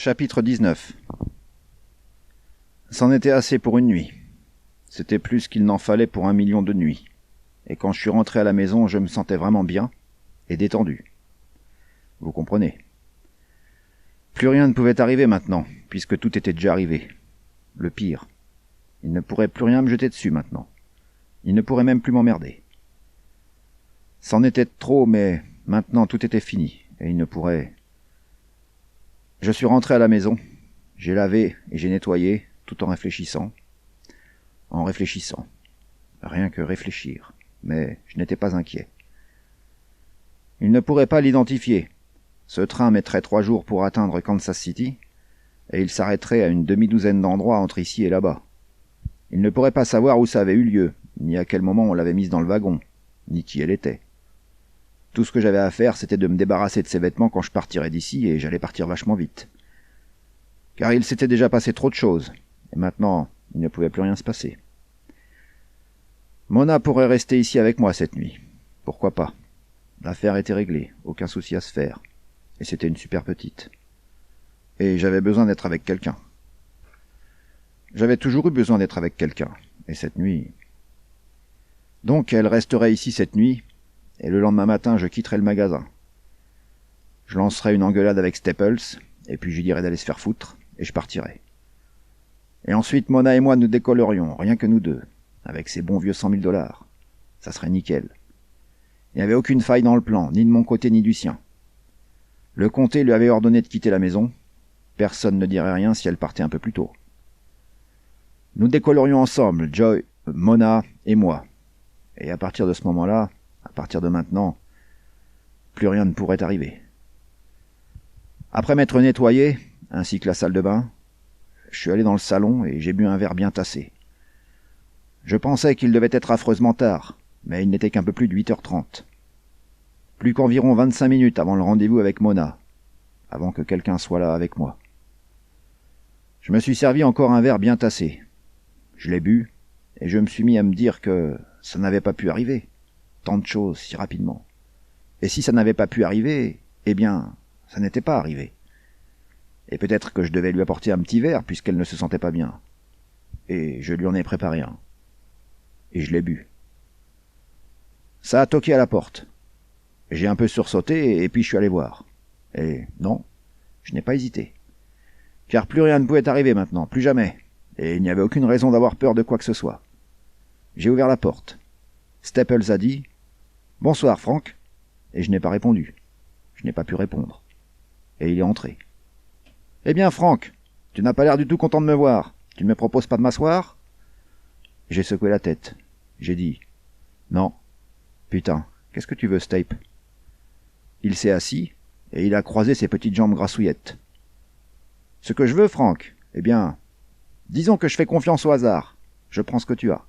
Chapitre 19. C'en était assez pour une nuit. C'était plus qu'il n'en fallait pour 1 million de nuits. Et quand je suis rentré à la maison, je me sentais vraiment bien et détendu. Vous comprenez. Plus rien ne pouvait arriver maintenant, puisque tout était déjà arrivé. Le pire. Il ne pourrait plus rien me jeter dessus maintenant. Il ne pourrait même plus m'emmerder. C'en était trop, mais maintenant tout était fini, et il ne pourrait... Je suis rentré à la maison. J'ai lavé et j'ai nettoyé, tout en réfléchissant. En réfléchissant. Rien que réfléchir. Mais je n'étais pas inquiet. Il ne pourrait pas l'identifier. Ce train mettrait 3 jours pour atteindre Kansas City, et il s'arrêterait à une demi-douzaine d'endroits entre ici et là-bas. Il ne pourrait pas savoir où ça avait eu lieu, ni à quel moment on l'avait mise dans le wagon, ni qui elle était. Tout ce que j'avais à faire, c'était de me débarrasser de ses vêtements quand je partirais d'ici, et j'allais partir vachement vite. Car il s'était déjà passé trop de choses, et maintenant, il ne pouvait plus rien se passer. Mona pourrait rester ici avec moi cette nuit. Pourquoi pas? L'affaire était réglée, aucun souci à se faire. Et c'était une super petite. Et j'avais besoin d'être avec quelqu'un. J'avais toujours eu besoin d'être avec quelqu'un, et cette nuit... Donc elle resterait ici cette nuit, et le lendemain matin je quitterais le magasin. Je lancerais une engueulade avec Staples, et puis je lui dirais d'aller se faire foutre, et je partirais. Et ensuite Mona et moi nous décollerions, rien que nous deux, avec ces bons vieux 100 000 $. Ça serait nickel. Il n'y avait aucune faille dans le plan, ni de mon côté ni du sien. Le comté lui avait ordonné de quitter la maison. Personne ne dirait rien si elle partait un peu plus tôt. Nous décollerions ensemble, Joy, Mona et moi. Et à partir de ce moment-là, à partir de maintenant, plus rien ne pourrait arriver. Après m'être nettoyé, ainsi que la salle de bain, je suis allé dans le salon et j'ai bu un verre bien tassé. Je pensais qu'il devait être affreusement tard, mais il n'était qu'un peu plus de 8h30. Plus qu'environ 25 minutes avant le rendez-vous avec Mona, avant que quelqu'un soit là avec moi. Je me suis servi encore un verre bien tassé. Je l'ai bu, et je me suis mis à me dire que ça n'avait pas pu arriver. Tant de choses, si rapidement. Et si ça n'avait pas pu arriver, eh bien, ça n'était pas arrivé. Et peut-être que je devais lui apporter un petit verre, puisqu'elle ne se sentait pas bien. Et je lui en ai préparé un. Et je l'ai bu. Ça a toqué à la porte. J'ai un peu sursauté, et puis je suis allé voir. Et non, je n'ai pas hésité. Car plus rien ne pouvait arriver maintenant, plus jamais. Et il n'y avait aucune raison d'avoir peur de quoi que ce soit. J'ai ouvert la porte. Staples a dit « Bonsoir, Frank » et je n'ai pas répondu. Je n'ai pas pu répondre. Et il est entré. « Eh bien, Frank, tu n'as pas l'air du tout content de me voir. Tu ne me proposes pas de m'asseoir » J'ai secoué la tête. J'ai dit « Non. Putain, qu'est-ce que tu veux, Stape » Il s'est assis, et il a croisé ses petites jambes grassouillettes. « Ce que je veux, Frank, eh bien, disons que je fais confiance au hasard. Je prends ce que tu as.